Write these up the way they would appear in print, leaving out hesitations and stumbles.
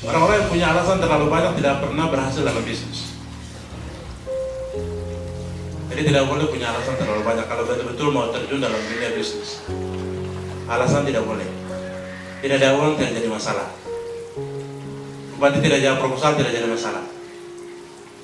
Orang-orang yang punya alasan terlalu banyak tidak pernah berhasil dalam bisnis. Jadi tidak boleh punya alasan terlalu banyak kalau betul-betul mau terjun dalam dunia bisnis. Alasan tidak boleh. Tidak ada uang tidak jadi masalah. Bupati tidak jawab proposal tidak jadi masalah.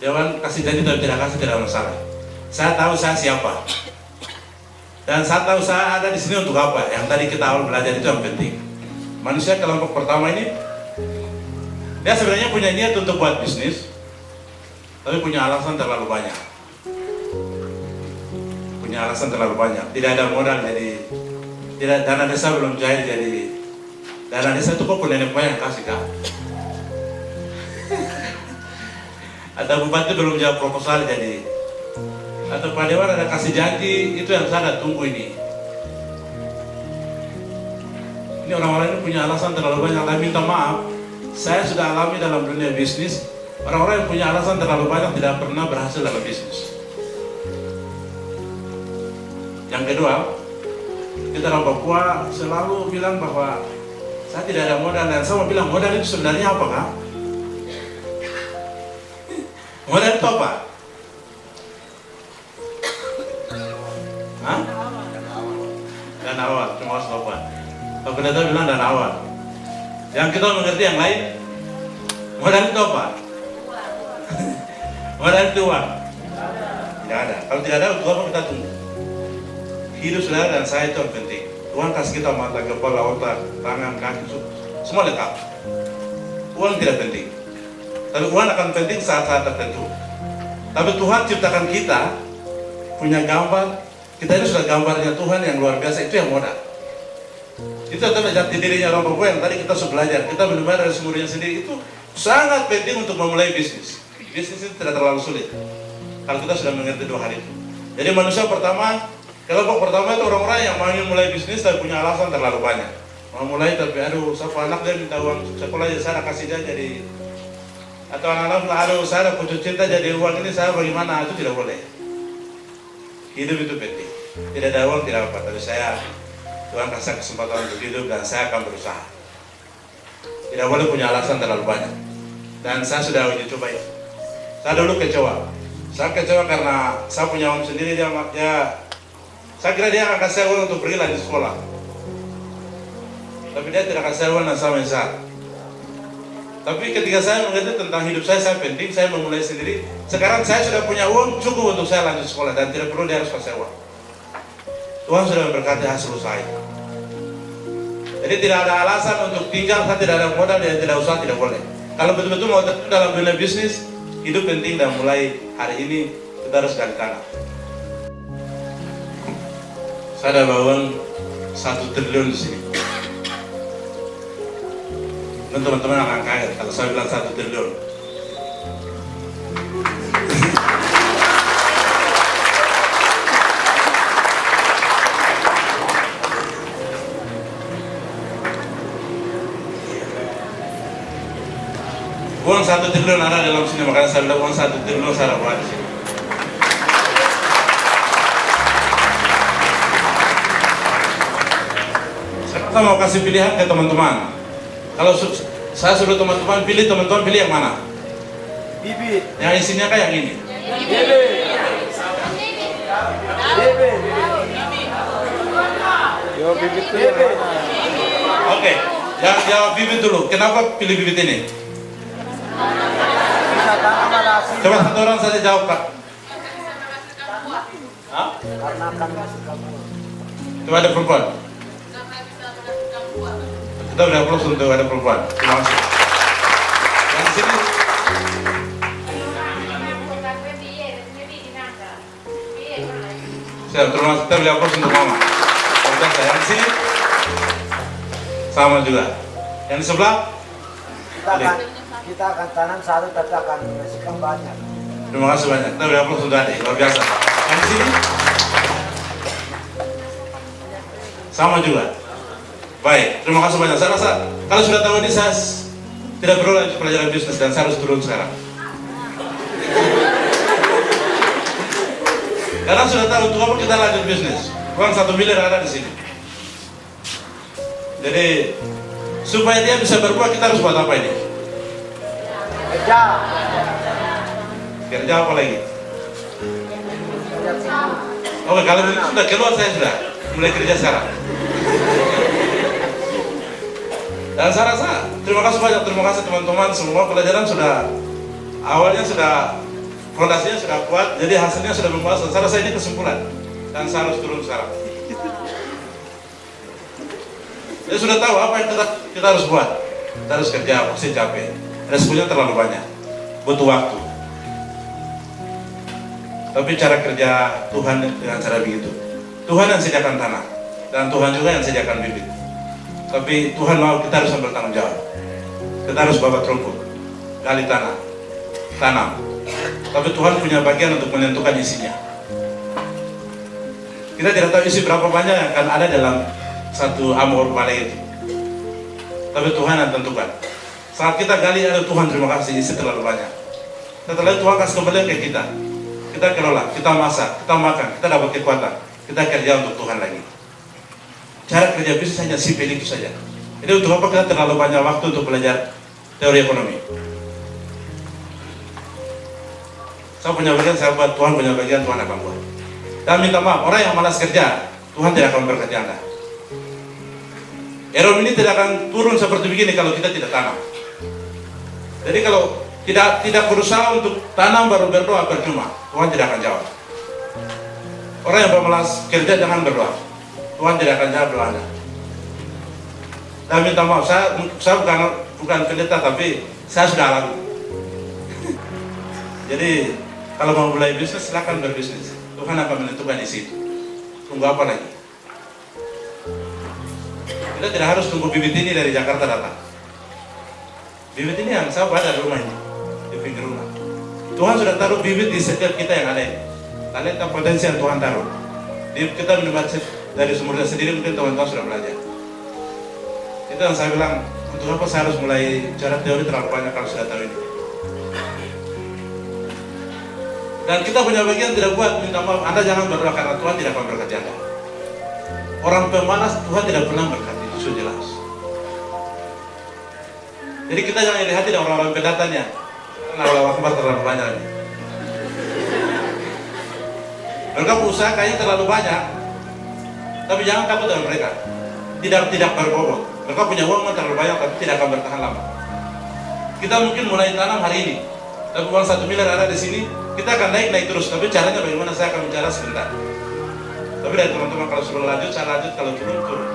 Dewan kasih janji tapi tidak kasih tidak masalah. Saya tahu saya siapa. Dan saya tahu saya ada di sini untuk apa. Yang tadi kita awal belajar itu yang penting. Manusia kelompok pertama ini, dia sebenarnya punya niat untuk buat bisnis, tapi punya alasan terlalu banyak. Punya alasan terlalu banyak. Tidak ada modal jadi, tidak dana desa belum cair jadi, dana desa itu kok nenek moyang kasih kah? Atau bupati belum jawab proposal jadi, atau Pak Dewan ada kasih janji, itu yang saya tunggu ini. Ini orang-orang ini punya alasan terlalu banyak. Saya minta maaf, saya sudah alami dalam dunia bisnis, orang-orang yang punya alasan terlalu banyak tidak pernah berhasil dalam bisnis. Yang kedua, kita orang Papua selalu bilang bahwa saya tidak ada modal, dan saya mau bilang modal itu sebenarnya apa kah? Modal itu apa? Hah? Dan awal, cuma harus lupa. Kalau kita bilang dan awal. Yang kita mengerti yang lain, modal itu apa? Modal itu uang. Tidak ada. Kalau tidak ada, untuk apa kita tunggu? Hidup saudara dan saya itu yang penting. Tuhan kasih kita mata, kepala, otak, tangan, kaki, semua lengkap. Uang tidak penting. Tapi uang akan penting saat-saat tertentu. Tapi Tuhan ciptakan kita punya gambar. Kita ini sudah gambarnya Tuhan yang luar biasa, itu yang modal. Itu adalah jati dirinya orang Papua yang tadi kita sudah belajar. Kita benar-benar dari sumbernya sendiri, itu sangat penting untuk memulai bisnis. Bisnis itu tidak terlalu sulit kalau kita sudah mengerti dua hal itu. Jadi manusia pertama, kelompok pertama itu orang-orang yang mau mulai bisnis tapi punya alasan terlalu banyak. Mau mulai tapi aduh, siapa anak dia minta uang sekolah jadi saya kasih dia jadi, atau anak-anak aduh saya putus cinta jadi uang ini saya bagaimana, itu tidak boleh. Hidup itu penting. Tidak ada uang tidak apa, tapi saya Tuhan kasih kesempatan untuk hidup dan saya akan berusaha. Tidak boleh punya alasan terlalu banyak. Dan saya sudah uji coba itu. Saya dulu kecewa. Saya kecewa karena saya punya uang sendiri, dia saya kira dia akan kasih uang untuk pergi lanjut sekolah. Tapi dia tidak kasih uang dan saya menyesal. Tapi ketika saya mengerti tentang hidup saya penting, saya memulai sendiri. Sekarang saya sudah punya uang cukup untuk saya lanjut sekolah dan tidak perlu dia harus kasih uang. Tuhan sudah memberkati hasil usaha itu. Jadi tidak ada alasan untuk tinggal, saya tidak ada modal dan tidak usah, tidak boleh. Kalau betul-betul mau terjun dalam dunia bisnis, hidup penting dan mulai hari ini kita harus gali tangan. Saya ada bangun 1 triliun di sini. Dan teman-teman akan kaget kalau saya bilang 1 triliun. Uang 1 triliun ada dalam sini, makanya saya bilang uang 1 triliun saya buat di sini. Saya mau kasih pilihan ke teman-teman. Kalau saya suruh teman-teman pilih yang mana? Bibit. Yang isinya kan yang ini? Bibit. Bibit. Yo bibit tuh yang mana? Oke, yang jawab bibit dulu. Kenapa pilih bibit ini? Bisa tanam ada hasil. Coba satu orang saja jawab, Kak. Hah? Karena akan suka buah. Coba ada perempuan. Kita udah close untuk ada perempuan. Terima kasih. Yang di sini. Siap, terima kasih. Kita udah close untuk mama. Terima yang di sini. Sama juga. Yang di sebelah. Kita akan tanam satu tapi akan menghasilkan banyak. Terima kasih banyak. Kita udah close untuk adik. Luar biasa. Yang di sini. Sama juga. Baik, terima kasih banyak. Saya rasa kalau sudah tahu ini saya tidak perlu lanjut pelajaran bisnis dan saya harus turun sekarang. Karena sudah tahu untuk apa kita lanjut bisnis. Uang 1 miliar ada di sini. Jadi supaya dia bisa berbuat kita harus buat apa ini? Kerja. Kerja apa lagi? Kerja sini. Oke, kalau begitu sudah keluar saya sudah mulai kerja sekarang. Dan saya rasa terima kasih banyak, terima kasih teman-teman semua. Pelajaran sudah awalnya sudah fondasinya sudah kuat, jadi hasilnya sudah memuaskan. Saya rasa ini kesimpulan dan saya harus turun sekarang. Jadi sudah tahu apa yang kita harus buat. Kita harus kerja, pasti capek. Resikonya terlalu banyak, butuh waktu. Tapi cara kerja Tuhan dengan cara begitu. Tuhan yang sediakan tanah dan Tuhan juga yang sediakan bibit. Tapi Tuhan mau kita harus ambil tanggung jawab. Kita harus babat rumput, gali tanah, tanam. Tapi Tuhan punya bagian untuk menentukan isinya. Kita tidak tahu isi berapa banyak yang akan ada dalam satu amor balai itu. Tapi Tuhan yang tentukan. Saat kita gali ada Tuhan terima kasih isi terlalu banyak. Setelah itu Tuhan kasih kembali ke kita. Kita kelola, kita masak, kita makan, kita dapat kekuatan. Kita kerja untuk Tuhan lagi. Cara kerja bisnis hanya simpel itu saja. Jadi untuk apa kita terlalu banyak waktu untuk belajar teori ekonomi? Saya punya bagian, saya buat, Tuhan punya bagian, Tuhan akan buat. Dan minta maaf, orang yang malas kerja, Tuhan tidak akan memberkati Anda. Ekonomi ini tidak akan turun seperti begini kalau kita tidak tanam. Jadi kalau tidak berusaha untuk tanam baru berdoa percuma, Tuhan tidak akan jawab. Orang yang pemalas kerja jangan berdoa, Tuhan tidak akan jawab doa Anda. Dan minta maaf, saya bukan pendeta tapi saya sudah alami. Jadi kalau mau mulai bisnis silakan berbisnis. Tuhan akan menentukan isi itu. Tunggu apa lagi? Kita tidak harus tunggu bibit ini dari Jakarta datang. Bibit ini yang saya baca di rumah ini, di pinggir rumah. Tuhan sudah taruh bibit di setiap kita yang ada ini. Talenta potensi yang Tuhan taruh. Kita mendapat dari sumbernya sendiri, mungkin teman-teman sudah belajar. Itu yang saya bilang, untuk apa saya harus mulai cara teori terlalu banyak kalau sudah tahu ini. Dan kita punya bagian tidak buat, minta maaf, Anda jangan berdoa karena Tuhan tidak akan berkati Anda. Orang pemalas Tuhan tidak pernah berkati, itu jelas. Jadi kita jangan lihat tidak orang-orang pendatangnya, karena Allah Akbar terlalu banyak ini. Mereka berusaha kayaknya terlalu banyak, tapi jangan takut dengan mereka. Tidak berbobot. Mereka punya uang terlalu banyak, tapi tidak akan bertahan lama. Kita mungkin mulai tanam hari ini, tapi uang 1 miliar ada di sini, kita akan naik terus. Tapi caranya bagaimana saya akan bicara sebentar. Tapi dari teman-teman kalau suruh lanjut, saya lanjut, kalau turun.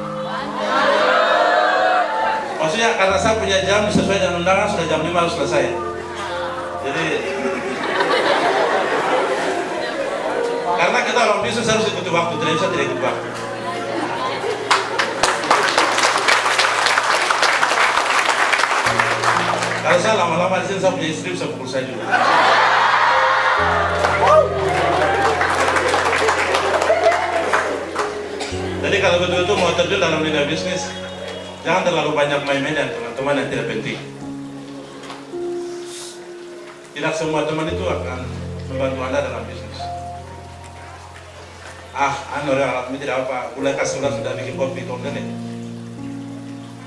Maksudnya karena saya punya jam sesuai dengan undangan sudah jam 5 harus selesai. Jadi karena kita orang bisnis harus ikuti waktu, tidak bisa tidak ikut waktu. Kalau saya lama-lama di sini saya punya istri bisa pukul saya juga. Jadi kalau betul-betul mau terjun dalam dunia bisnis, jangan terlalu banyak main-main dengan teman-teman yang tidak penting. Tidak semua teman itu akan membantu Anda dalam bisnis. Orang tidak apa, mulai kasih sudah bikin kopi, nih.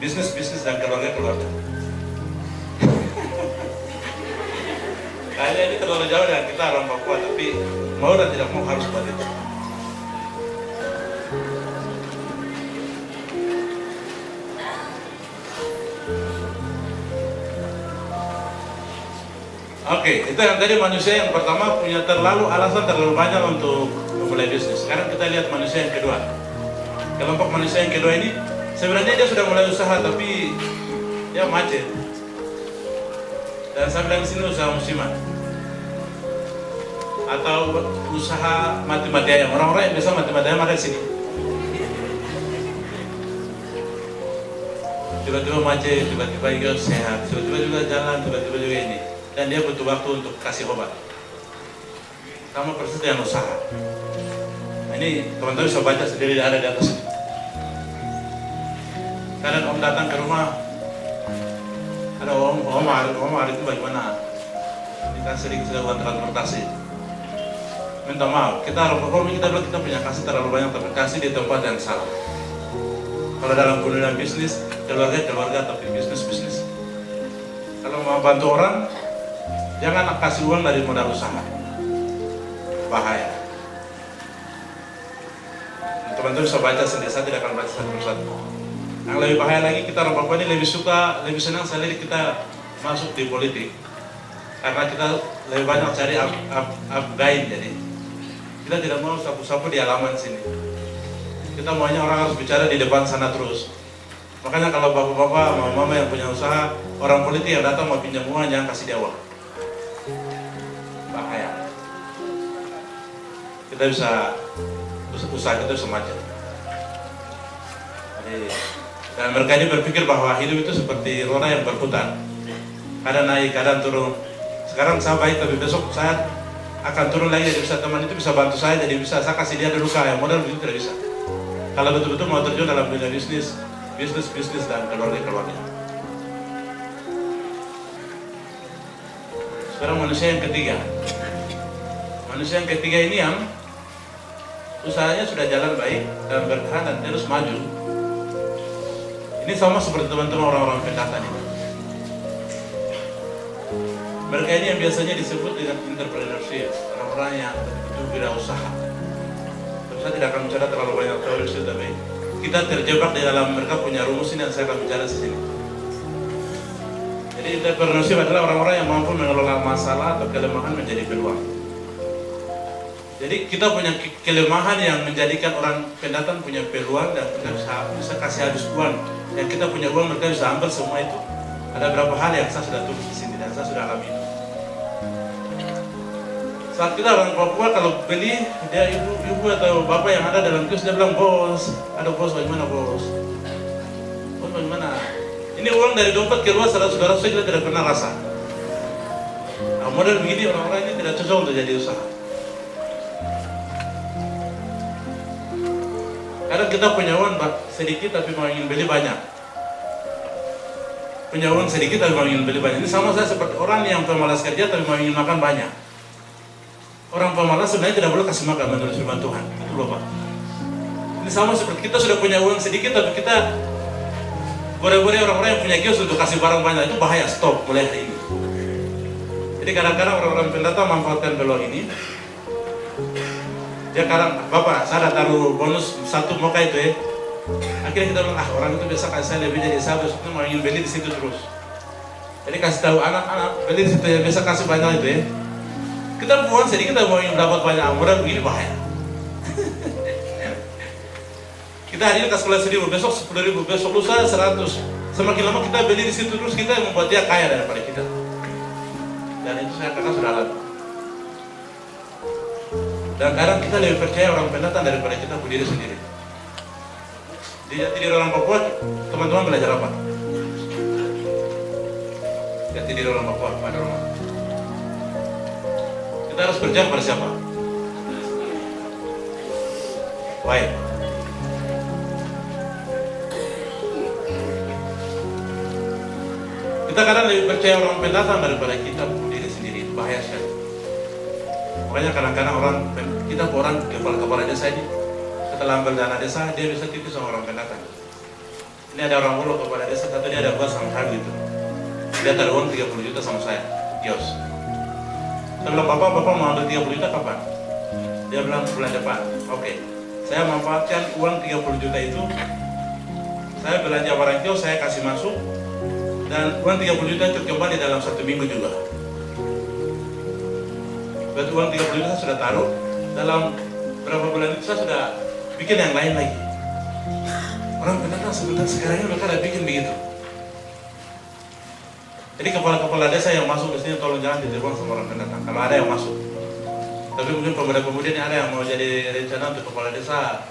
Bisnis dan keluarga. Kayaknya ini terlalu jauh dengan kita orang Papua, tapi mau dan tidak mau harus buat itu. Oke, itu yang tadi manusia yang pertama punya alasan terlalu banyak untuk memulai bisnis. Sekarang kita lihat manusia yang kedua. Kelompok manusia yang kedua ini sebenarnya dia sudah mulai usaha tapi dia macet. Dan saya bilang di sini usaha musiman atau usaha mati-mati ayam. Orang-orang yang biasa mati-mati ayam ada di sini. Tiba-tiba macet, tiba-tiba hijau sehat, tiba-tiba juga jalan, tiba-tiba juga ini. Dan dia butuh waktu untuk kasih obat. Sama persis dengan usaha. Nah, ini teman-teman bisa baca sendiri, ada di atas ini. Kadang om datang ke rumah, ada om hari itu bagaimana? Kita sering sudah buat transportasi. Minta maaf, kita bilang kita punya kasih terlalu banyak, tapi kasih di tempat yang salah. Kalau dalam dunia bisnis, keluarga tapi bisnis. Kalau mau bantu orang, Jangan kasih uang dari modal usaha. Bahaya. Teman-teman bisa baca sendiri, saya tidak akan baca satu persatu. Yang lebih bahaya lagi, kita orang Papua ini lebih senang sekali kita masuk di politik. Karena kita lebih banyak cari upgrade, jadi kita tidak mau sapu-sapu di halaman sini. Kita maunya orang harus bicara di depan sana terus. Makanya kalau bapak-bapak, mama-mama yang punya usaha, orang politik yang datang mau pinjam uang, jangan kasih dia uang. Bahaya. Kita bisa usaha kita bisa maju. Dan mereka ini berpikir bahwa hidup itu seperti roda yang berputar. Kadang naik, kadang turun. Sekarang saya baik, tapi besok saya akan turun lagi, jadi bisa teman itu bisa bantu saya, jadi bisa saya kasih dia dulu kaya, modal begitu tidak bisa. Kalau betul-betul mau terjun dalam dunia bisnis dan keluarga. Sekarang manusia yang ketiga. Manusia yang ketiga ini yang usahanya sudah jalan baik dan bertahan dan terus maju. Ini sama seperti teman-teman orang-orang pendatang ini. Mereka ini yang biasanya disebut dengan entrepreneurship, orang-orang yang betul wirausaha. Terus saya tidak akan bicara terlalu banyak teori, tapi kita terjebak di dalam mereka punya rumus ini yang saya akan bicara di sini. Jadi entrepreneurship adalah orang-orang yang mampu mengelola masalah atau kelemahan menjadi peluang. Jadi kita punya kelemahan yang menjadikan orang pendatang punya peluang dan kita bisa kasih habis uang. Yang kita punya uang mereka bisa ambil semua itu. Ada beberapa hal yang saya sudah tulis di sini dan saya sudah alami. Saat kita orang Papua kalau beli, dia ibu atau bapak yang ada dalam kios dia bilang, bos, ada bos bagaimana bos? Bos bagaimana? Ini uang dari dompet keluar saudara-saudara kita tidak pernah rasa. Nah, model begini orang-orang ini tidak cocok untuk jadi usaha. Kadang kita punya uang sedikit tapi mau ingin beli banyak. Punya uang sedikit tapi mau ingin beli banyak. Ini sama saya seperti orang yang pemalas kerja tapi mau ingin makan banyak. Orang pemalas sebenarnya tidak boleh kasih makan menurut firman Tuhan. Itu loh Pak. Ini sama seperti kita sudah punya uang sedikit tapi kita boleh-boleh orang-orang yang punya kios untuk kasih barang banyak. Itu bahaya, stop mulai hari ini. Jadi kadang-kadang orang-orang pendatang memanfaatkan peluang ini. Dia kadang, bapak saya ada taruh bonus 1 moka itu ya. Akhirnya kita bilang, orang itu biasa kasih saya lebih, jadi saya besoknya mau ingin beli di situ terus. Jadi kasih tahu anak-anak beli di situ ya, biasa kasih banyak itu ya. Kita buang sedikit, kita mau ingin dapat banyak, mudah begini bahaya. Kita hari ini kasih 10.000, besok 10.000, besok lusa 100. Semakin lama kita beli di situ terus, kita membuat dia kaya daripada kita. Dan itu saya katakan sudah alami. Dan kadang kita lebih percaya orang pendatang daripada kita berdiri sendiri. Di jati diri orang Papua, teman-teman belajar apa? Jati diri orang Papua pada rumah. Kita harus percaya pada siapa? Why? Kita kadang lebih percaya orang pendatang daripada kita berdiri sendiri. Bahaya sekali. Makanya kadang-kadang kita kepala desa ini setelah ambil dana desa, dia bisa tipu sama orang pendatang. Ini ada orang mulu kepala desa, satu dia ada buat sama saya gitu. Dia taruh uang 30 juta sama saya, kios. Saya bilang, bapak mau ambil 30 juta kapan? Dia bilang bulan depan. Oke. Saya manfaatkan uang 30 juta itu, saya belanja barang kios, saya kasih masuk, dan uang 30 juta itu kembali dalam 1 minggu juga. Berarti uang 30 juta saya sudah taruh, dalam berapa bulan itu saya sudah bikin yang lain lagi. Orang pendatang sebenarnya sekarang ini mereka ada bikin begitu. Jadi kepala-kepala desa yang masuk ke sini tolong jangan diterbang sama orang pendatang. Kalau ada yang masuk, tapi mungkin pemuda-pemuda ini ada yang mau jadi rencana untuk kepala desa,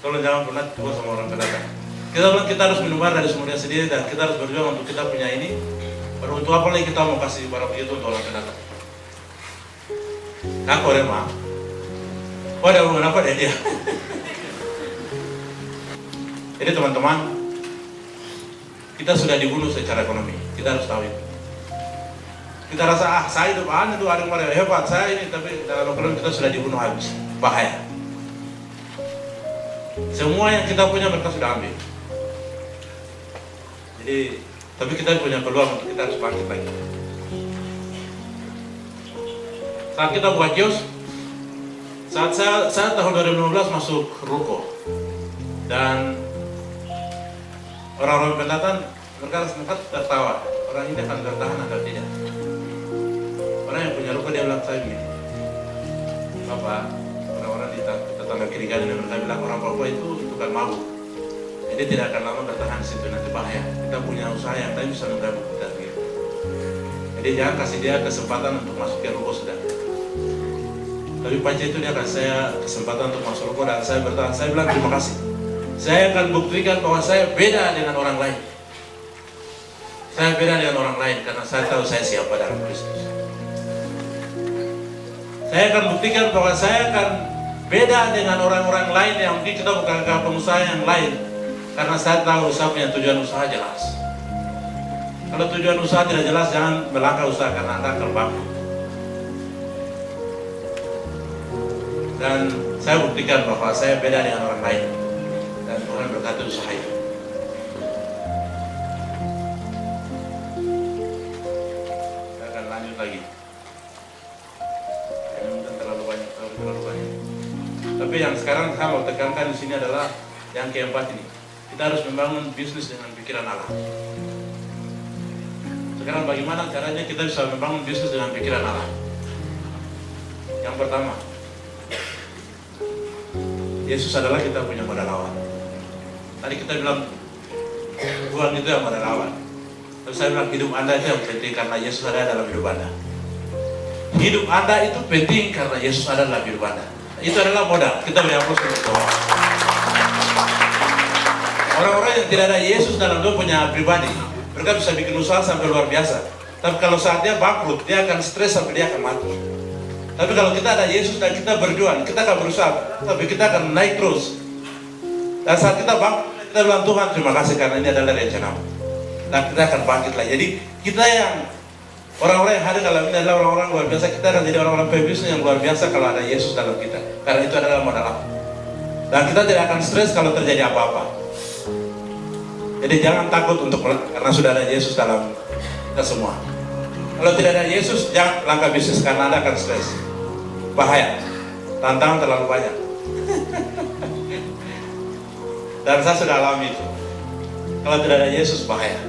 tolong jangan pernah diterbang sama orang pendatang. Kita bilang kita harus minum dari sumbernya sendiri dan kita harus berjuang untuk kita punya ini. Baru untuk apa lagi kita mau kasih barang begitu untuk orang pendatang? Aku ada mah. Oh, ada hubungan apa dia? Jadi teman-teman, kita sudah dibunuh secara ekonomi. Kita harus tahu itu. Kita rasa saya itu ada yang hebat saya ini, tapi dalam ekonomi kita sudah dibunuh habis. Bahaya. Semua yang kita punya mereka sudah ambil. Jadi, tapi kita punya peluang untuk kita harus bangkit lagi. Saat kita buka kios, saat saya tahun 2015 masuk ruko, dan orang-orang pendatang mereka tertawa, orang ini akan bertahan atau tidak. Orang yang punya ruko dia bilang saya begini, Bapak, orang-orang di tetangga kiri kanan mereka bilang orang Papua itu tukang mabuk, jadi tidak akan lama bertahan di situ, nanti bahaya. Kita punya usaha yang lain bisa menggabung kita gitu. Jadi jangan kasih dia kesempatan untuk masuk ke ruko sudah. Tapi Panca itu dia kasih saya kesempatan untuk masuk ruko dan saya bertahan. Saya bilang terima kasih. Saya akan buktikan bahwa saya beda dengan orang lain. Saya beda dengan orang lain karena saya tahu saya siapa dalam Kristus. Saya akan buktikan bahwa saya akan beda dengan orang-orang lain yang mungkin kita bukan pengusaha yang lain, karena saya tahu saya punya tujuan usaha jelas. Kalau tujuan usaha tidak jelas, jangan melangkah usaha karena Anda akan bangkrut. Dan saya buktikan bahwa saya beda dengan orang lain, dan Tuhan berkati usaha itu. Saya akan lanjut lagi. Ini mungkin terlalu banyak. Tapi yang sekarang saya mau tekankan di sini adalah yang keempat ini. Kita harus membangun bisnis dengan pikiran Allah. Sekarang bagaimana caranya kita bisa membangun bisnis dengan pikiran Allah? Yang pertama, Yesus adalah kita punya modal awal. Tadi kita bilang uang itu yang modal awal. Terus saya bilang hidup Anda itu yang penting karena Yesus ada dalam hidup Anda. Hidup Anda itu penting karena Yesus ada dalam hidup Anda. Itu adalah modal. Kita beri aplaus untuk Tuhan. Orang-orang yang tidak ada Yesus dalam dia punya pribadi, mereka bisa bikin usaha sampai luar biasa. Tapi kalau saat dia bangkrut, dia akan stres sampai dia akan mati. Tapi kalau kita ada Yesus dan kita berjuang, kita akan berusaha, tapi kita akan naik terus. Dan saat kita bangkit, kita bilang Tuhan terima kasih karena ini adalah rencana-Mu. Dan kita akan bangkit lagi. Jadi kita yang orang-orang yang hadir dalam ini adalah orang-orang luar biasa. Kita akan jadi orang-orang pebisnis yang luar biasa kalau ada Yesus dalam kita. Karena itu adalah modal Allah. Dan kita tidak akan stres kalau terjadi apa-apa. Jadi jangan takut untuk karena sudah ada Yesus dalam kita semua. Kalau tidak ada Yesus, jangan langkah bisnis karena Anda akan stres. Bahaya, tantangan terlalu banyak. Dan saya sudah alami itu. Kalau tidak ada Yesus, bahaya.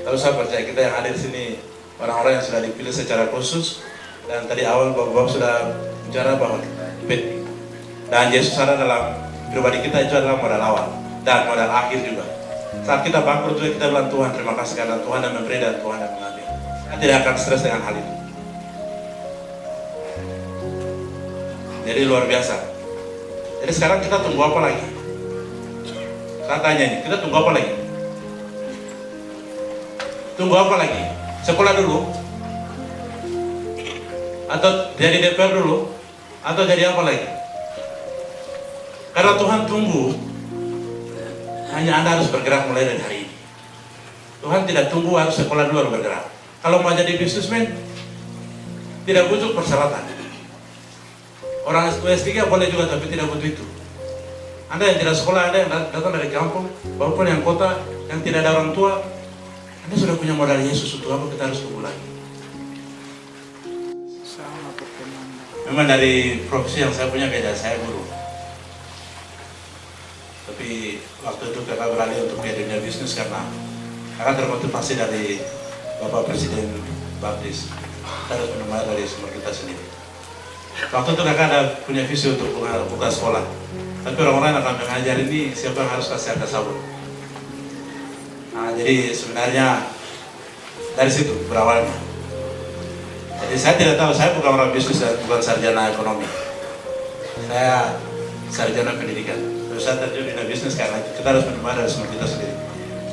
Lalu saya percaya kita yang ada di sini orang-orang yang sudah dipilih secara khusus. Dan tadi awal Bapak sudah bicara bahwa penting. Dan Yesus ada dalam pribadi kita, itu adalah modal awal dan modal akhir juga. Saat kita bangkrut juga kita bilang Tuhan terima kasih karena Tuhan yang memberi dan Tuhan yang mengambil. Saya tidak akan stres dengan hal itu. Jadi luar biasa. Jadi sekarang kita tunggu apa lagi? Saya tanya ini, kita tunggu apa lagi? Tunggu apa lagi? Sekolah dulu? Atau jadi DPR dulu? Atau jadi apa lagi? Karena Tuhan tunggu, hanya Anda harus bergerak mulai dari hari ini. Tuhan tidak tunggu harus sekolah dulu baru bergerak. Kalau mau jadi bisnismen, tidak butuh persyaratan. Orang S3 boleh juga, tapi tidak butuh itu. Anda yang tidak sekolah, Anda yang datang dari kampung, maupun yang kota, yang tidak ada orang tua, Anda sudah punya modal Yesus. Untuk apa kita harus tunggu lagi? Memang dari profesi yang saya punya beda, saya guru. Tapi waktu itu kakak beralih untuk ke dunia bisnis karena kakak termotivasi dari Bapak Presiden Baptis. Kita harus memulai dari sumber kita sendiri. Waktu itu kakak ada punya visi untuk buka sekolah. Tapi orang-orang akan mengajar ini siapa yang harus kasih angka sabun. Nah, jadi sebenarnya dari situ berawalnya. Jadi saya tidak tahu, saya bukan orang bisnis, saya bukan sarjana ekonomi. Saya sarjana pendidikan. Terus saya terjun di bisnis karena kita harus memulai dari sumber kita sendiri.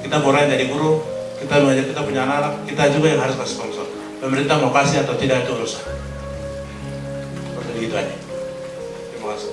Kita mulai dari guru, kita mengajar, kita punya anak, kita juga yang harus kasih sponsor. Pemerintah mau kasih atau tidak itu urusan. Seperti itu aja. Terima kasih.